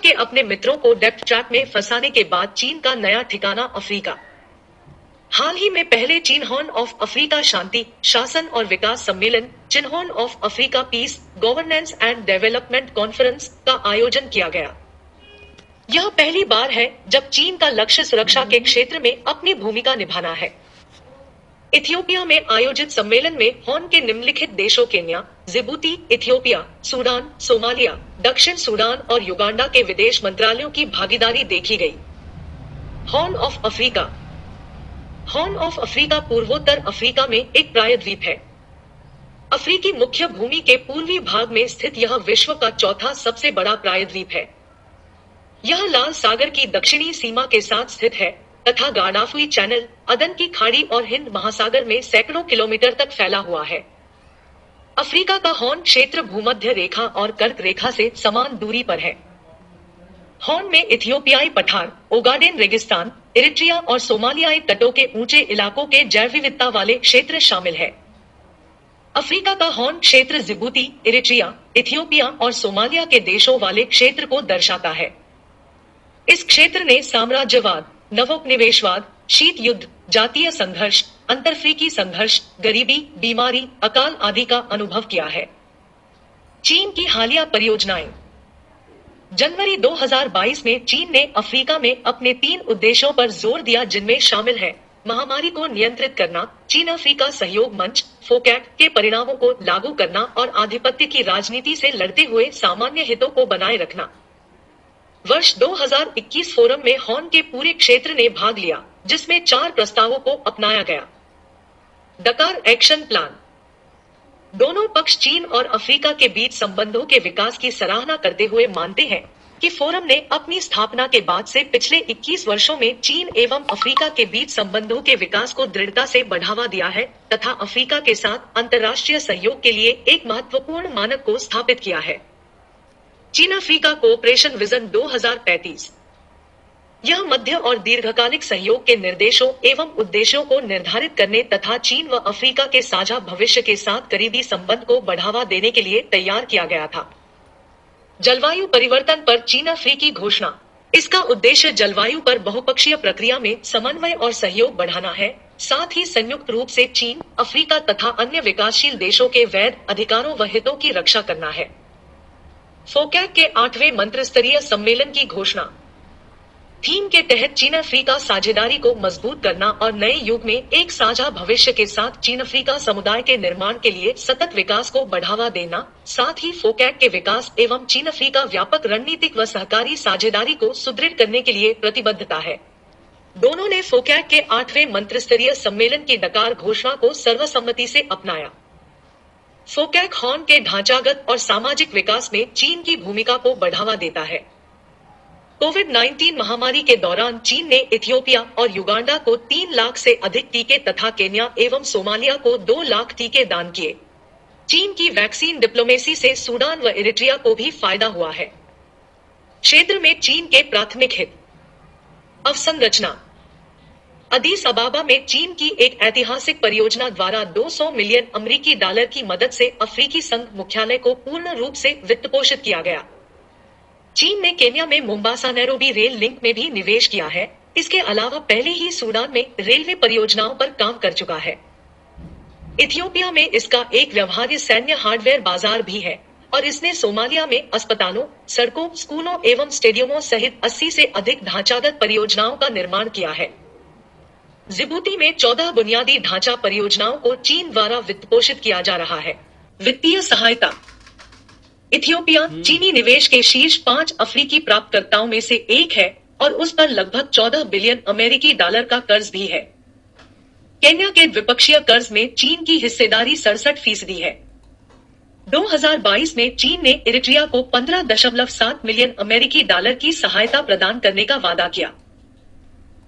के अपने मित्रों को डेप्थ ट्रैप में फंसाने के बाद चीन का नया ठिकाना अफ्रीका। हाल ही में पहले चीन हॉर्न ऑफ अफ्रीका शांति, शासन और विकास सम्मेलन चीन horn of Africa peace, governance and development conference का आयोजन किया गया। यह पहली बार है जब चीन का लक्ष्य सुरक्षा के क्षेत्र में अपनी भूमिका निभाना है। इथियोपिया में आयोजित सम्मेलन में हॉर्न के निम्नलिखित देशों Kenya, Djibouti, Ethiopia, Sudan, Somalia, दक्षिण सूडान और युगांडा के विदेश मंत्रालयों की भागीदारी देखी गई। Horn of Africa. Horn of Africa पूर्वोत्तर अफ्रीका में एक प्रायद्वीप है। अफ्रीकी मुख्य भूमि के पूर्वी भाग में स्थित यह विश्व का चौथा सबसे बड़ा प्रायद्वीप है। यह लाल सागर की दक्षिणी सीमा के साथ स्थित है तथा गार्डाफुई चैनल, अदन की खाड़ी और हिंद महासागर में सैकड़ों किलोमीटर तक फैला हुआ है। अफ्रीका का हॉर्न क्षेत्र भूमध्य रेखा और कर्क रेखा से समान दूरी पर है। हॉर्न में इथियोपियाई पठार, ओगाडेन रेगिस्तान, इरिट्रिया और सोमालियाई तटों के ऊंचे इलाकों के जैव विविधता वाले क्षेत्र शामिल है। अफ्रीका का हॉर्न क्षेत्र जिबूती, इरिट्रिया, इथियोपिया और सोमालिया के देशों वाले क्षेत्र को दर्शाता है। इस क्षेत्र ने साम्राज्यवाद, नवोपनिवेशवाद, शीत युद्ध, जातीय संघर्ष, अंतरफ्रीकी संघर्ष, गरीबी, बीमारी, अकाल आदि का अनुभव किया है। चीन की हालिया परियोजनाएं। जनवरी 2022 में चीन ने अफ्रीका में अपने 3 उद्देश्यों पर जोर दिया, जिनमें शामिल है महामारी को नियंत्रित करना, चीन अफ्रीका सहयोग मंच फोकैक के परिणामों को लागू करना और आधिपत्य की राजनीति से लड़ते हुए सामान्य हितों को बनाए रखना। वर्ष 2021 फोरम में हॉर्न के पूरे क्षेत्र ने भाग लिया, जिसमें 4 प्रस्तावों को अपनाया गया। डकार एक्शन प्लान। दोनों पक्ष चीन और अफ्रीका के बीच संबंधों के विकास की सराहना करते हुए मानते हैं कि फोरम ने अपनी स्थापना के बाद से पिछले 21 वर्षों में चीन एवं अफ्रीका के बीच संबंधों के विकास को दृढ़ता से बढ़ावा दिया है तथा अफ्रीका के साथ अंतर्राष्ट्रीय सहयोग के लिए एक महत्वपूर्ण मानक को स्थापित किया है। चीन अफ्रीका कोऑपरेशन विजन 2035। यह मध्य और दीर्घकालिक सहयोग के निर्देशों एवं उद्देश्यों को निर्धारित करने तथा चीन व अफ्रीका के साझा भविष्य के साथ करीबी संबंध को बढ़ावा देने के लिए तैयार किया गया था। जलवायु परिवर्तन पर चीन अफ्रीकी घोषणा। इसका उद्देश्य जलवायु पर बहुपक्षीय प्रक्रिया में समन्वय और सहयोग बढ़ाना है, साथ ही संयुक्त रूप से चीन, अफ्रीका तथा अन्य विकासशील देशों के वैध अधिकारों व हितों की रक्षा करना है। फोकैक के 8वें मंत्रिस्तरीय सम्मेलन की घोषणा। थीम के तहत चीन अफ्रीका साझेदारी को मजबूत करना और नए युग में एक साझा भविष्य के साथ चीन अफ्रीका समुदाय के निर्माण के लिए सतत विकास को बढ़ावा देना, साथ ही फोकैक के विकास एवं चीन अफ्रीका व्यापक रणनीतिक व सहकारी साझेदारी को सुदृढ़ करने के लिए प्रतिबद्धता है। दोनों ने फोकैक के 8वें मंत्रिस्तरीय सम्मेलन की डकार घोषणा को सर्वसम्मति से अपनाया। फोकैक हॉर्न के ढांचागत और सामाजिक विकास में चीन की भूमिका को बढ़ावा देता है। कोविड-19 महामारी के दौरान चीन ने इथियोपिया और युगांडा को 3 लाख से अधिक टीके तथा केन्या एवं सोमालिया को 2 लाख टीके दान किए। चीन की वैक्सीन डिप्लोमेसी से सूडान व इरिट्रिया को भी फायदा हुआ है। क्षेत्र में चीन के प्राथमिक हित। अवसंरचना। अदीस अबाबा में चीन की एक ऐतिहासिक परियोजना द्वारा 200 मिलियन अमेरिकी डॉलर की मदद से अफ्रीकी संघ मुख्यालय को पूर्ण रूप से वित्तपोषित किया गया। चीन ने केन्या में मोम्बासा नैरोबी रेल लिंक में भी निवेश किया है। इसके अलावा पहले ही सूडान में रेलवे परियोजनाओं पर काम कर चुका है। इथियोपिया में इसका एक व्यवहार्य सैन्य हार्डवेयर बाजार भी है और इसने सोमालिया में अस्पतालों, सड़कों, स्कूलों एवं स्टेडियमों सहित 80 से अधिक ढांचागत परियोजनाओं का निर्माण किया है। जिबूती में 14 बुनियादी ढांचा परियोजनाओं को चीन द्वारा वित्तपोषित किया जा रहा है। वित्तीय सहायता। इथियोपिया चीनी निवेश के शीर्ष 5 अफ्रीकी प्राप्तकर्ताओं में से एक है और उस पर लगभग 14 बिलियन अमेरिकी डॉलर का कर्ज भी है। केन्या के द्विपक्षीय कर्ज में चीन की हिस्सेदारी 67% है। 2022 में चीन ने इरिट्रिया को 15.7 मिलियन अमेरिकी डॉलर की सहायता प्रदान करने का वादा किया।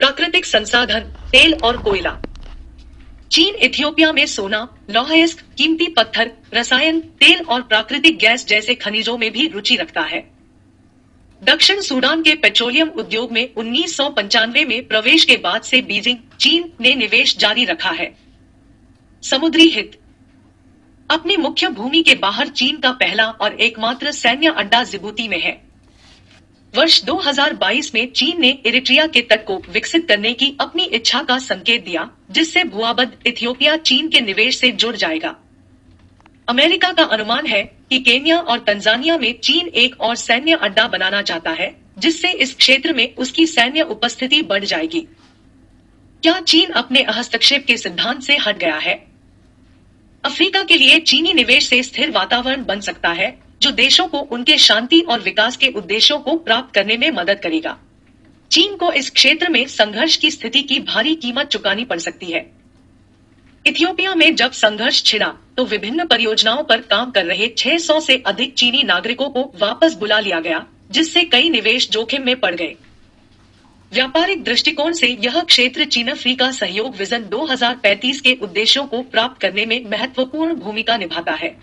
प्राकृतिक संसाधन, तेल और कोयला। चीन इथियोपिया में सोना, लौह अयस्क, कीमती पत्थर, रसायन, तेल और प्राकृतिक गैस जैसे खनिजों में भी रुचि रखता है। दक्षिण सूडान के पेट्रोलियम उद्योग में 1995 में प्रवेश के बाद से बीजिंग, चीन ने निवेश जारी रखा है। समुद्री हित। अपनी मुख्य भूमि के बाहर चीन का पहला और एकमात्र सैन्य अड्डा जिबूती में है। वर्ष 2022 में चीन ने इरिट्रिया के तट को विकसित करने की अपनी इच्छा का संकेत दिया, जिससे भूआबद्ध इथियोपिया चीन के निवेश से जुड़ जाएगा। अमेरिका का अनुमान है कि केन्या और तंजानिया में चीन एक और सैन्य अड्डा बनाना चाहता है, जिससे इस क्षेत्र में उसकी सैन्य उपस्थिति बढ़ जाएगी। क्या चीन अपने हस्तक्षेप के सिद्धांत से हट गया है? अफ्रीका के लिए चीनी निवेश से स्थिर वातावरण बन सकता है, जो देशों को उनके शांति और विकास के उद्देश्यों को प्राप्त करने में मदद करेगा। चीन को इस क्षेत्र में संघर्ष की स्थिति की भारी कीमत चुकानी पड़ सकती है। इथियोपिया में जब संघर्ष छिड़ा तो विभिन्न परियोजनाओं पर काम कर रहे 600 से अधिक चीनी नागरिकों को वापस बुला लिया गया, जिससे कई निवेश जोखिम में पड़ गए। व्यापारिक दृष्टिकोण से यह क्षेत्र चीन अफ्रीका सहयोग विजन 2035 के उद्देश्यों को प्राप्त करने में महत्वपूर्ण भूमिका निभाता है।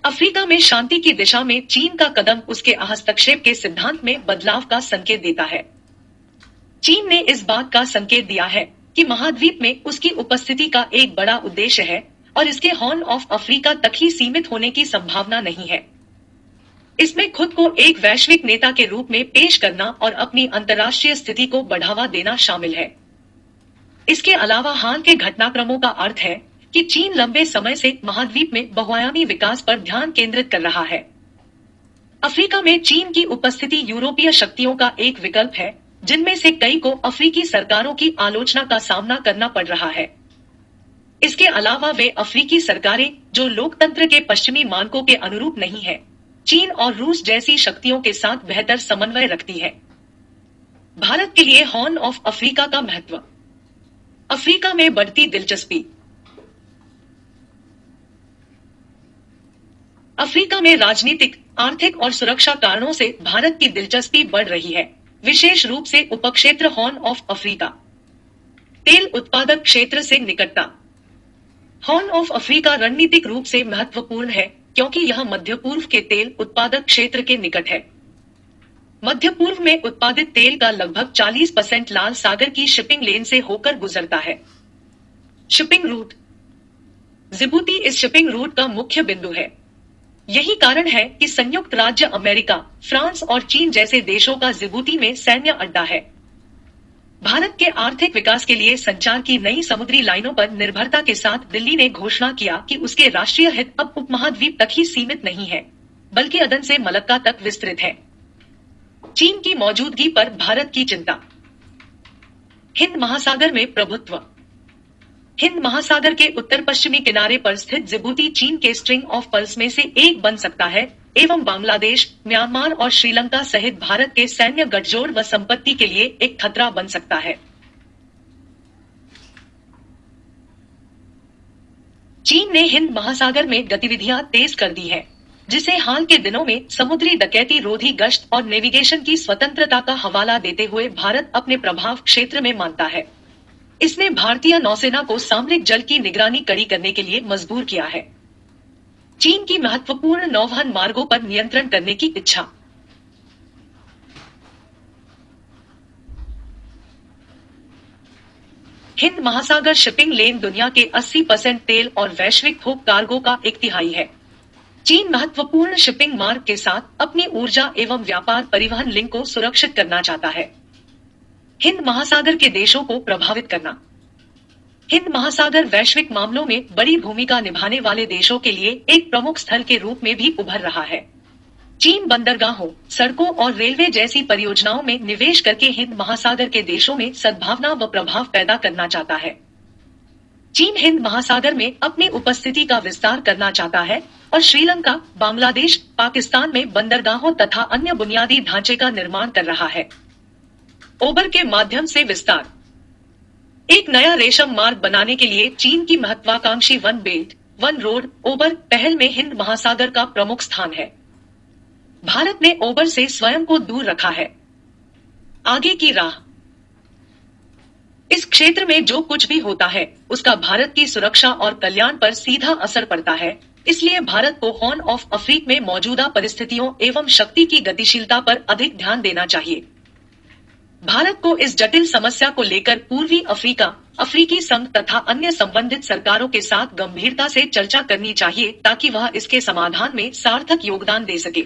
अफ्रीका में शांति की दिशा में चीन का कदम उसके हस्तक्षेप के सिद्धांत में बदलाव का संकेत देता है। चीन ने इस बात का संकेत दिया है कि महाद्वीप में उसकी उपस्थिति का एक बड़ा उद्देश्य है और इसके हॉर्न ऑफ अफ्रीका तक ही सीमित होने की संभावना नहीं है। इसमें खुद को एक वैश्विक नेता के रूप में पेश करना और अपनी अंतर्राष्ट्रीय स्थिति को बढ़ावा देना शामिल है। इसके अलावा हाल के घटनाक्रमों का अर्थ है कि चीन लंबे समय से महाद्वीप में बहुआयामी विकास पर ध्यान केंद्रित कर रहा है। अफ्रीका में चीन की उपस्थिति यूरोपीय शक्तियों का एक विकल्प है, जिनमें से कई को अफ्रीकी सरकारों की आलोचना का सामना करना पड़ रहा है। इसके अलावा वे अफ्रीकी सरकारें जो लोकतंत्र के पश्चिमी मानकों के अनुरूप नहीं है, चीन और रूस जैसी शक्तियों के साथ बेहतर समन्वय रखती है। भारत के लिए हॉर्न ऑफ अफ्रीका का महत्व। अफ्रीका में बढ़ती दिलचस्पी। अफ्रीका में राजनीतिक, आर्थिक और सुरक्षा कारणों से भारत की दिलचस्पी बढ़ रही है, विशेष रूप से उपक्षेत्र हॉर्न ऑफ अफ्रीका। तेल उत्पादक क्षेत्र से निकटता। हॉर्न ऑफ अफ्रीका रणनीतिक रूप से महत्वपूर्ण है क्योंकि यह मध्य पूर्व के तेल उत्पादक क्षेत्र के निकट है। मध्य पूर्व में उत्पादित तेल का लगभग 40% लाल सागर की शिपिंग लेन से होकर गुजरता है। Shipping root. जिबूती इस शिपिंग रूट का मुख्य बिंदु है। यही कारण है कि संयुक्त राज्य अमेरिका, फ्रांस और चीन जैसे देशों का जिबूती में सैन्य अड्डा है। भारत के आर्थिक विकास के लिए संचार की नई समुद्री लाइनों पर निर्भरता के साथ दिल्ली ने घोषणा किया कि उसके राष्ट्रीय हित अब उपमहाद्वीप तक ही सीमित नहीं है, बल्कि अदन से मलक्का तक विस्तृत है। चीन की मौजूदगी पर भारत की चिंता। हिंद महासागर में प्रभुत्व। हिंद महासागर के उत्तर पश्चिमी किनारे पर स्थित जिबूती चीन के स्ट्रिंग ऑफ पर्ल्स में से एक बन सकता है एवं बांग्लादेश, म्यांमार और श्रीलंका सहित भारत के सैन्य गठजोड़ व संपत्ति के लिए एक खतरा बन सकता है। चीन ने हिंद महासागर में गतिविधियां तेज कर दी है, जिसे हाल के दिनों में समुद्री डकैती रोधी गश्त और नेविगेशन की स्वतंत्रता का हवाला देते हुए भारत अपने प्रभाव क्षेत्र में मानता है। इसने भारतीय नौसेना को सामरिक जल की निगरानी कड़ी करने के लिए मजबूर किया है। चीन की महत्वपूर्ण नौवहन मार्गों पर नियंत्रण करने की इच्छा। हिंद महासागर शिपिंग लेन दुनिया के 80% तेल और वैश्विक थोक कार्गो का 1/3 है। चीन महत्वपूर्ण शिपिंग मार्ग के साथ अपनी ऊर्जा एवं व्यापार परिवहन लिंक को सुरक्षित करना चाहता है। हिंद महासागर के देशों को प्रभावित करना। हिंद महासागर वैश्विक मामलों में बड़ी भूमिका निभाने वाले देशों के लिए एक प्रमुख स्थल के रूप में भी उभर रहा है। चीन बंदरगाहों, सड़कों और रेलवे जैसी परियोजनाओं में निवेश करके हिंद महासागर के देशों में सद्भावना व प्रभाव पैदा करना चाहता है। चीन हिंद महासागर में अपनी उपस्थिति का विस्तार करना चाहता है और श्रीलंका, बांग्लादेश, पाकिस्तान में बंदरगाहों तथा अन्य बुनियादी ढांचे का निर्माण कर रहा है। ओबर के माध्यम से विस्तार। एक नया रेशम मार्ग बनाने के लिए चीन की महत्वाकांक्षी वन बेल्ट, वन रोड, ओबर पहल में हिंद महासागर का प्रमुख स्थान है। भारत ने ओबर से स्वयं को दूर रखा है। आगे की राह। इस क्षेत्र में जो कुछ भी होता है, उसका भारत की सुरक्षा और कल्याण पर सीधा असर पड़ता है। इसलिए भारत को हॉर्न ऑफ अफ्रीका में मौजूदा परिस्थितियों एवं शक्ति की गतिशीलता पर अधिक ध्यान देना चाहिए। भारत को इस जटिल समस्या को लेकर पूर्वी अफ्रीका, अफ्रीकी संघ तथा अन्य संबंधित सरकारों के साथ गंभीरता से चर्चा करनी चाहिए ताकि वह इसके समाधान में सार्थक योगदान दे सके।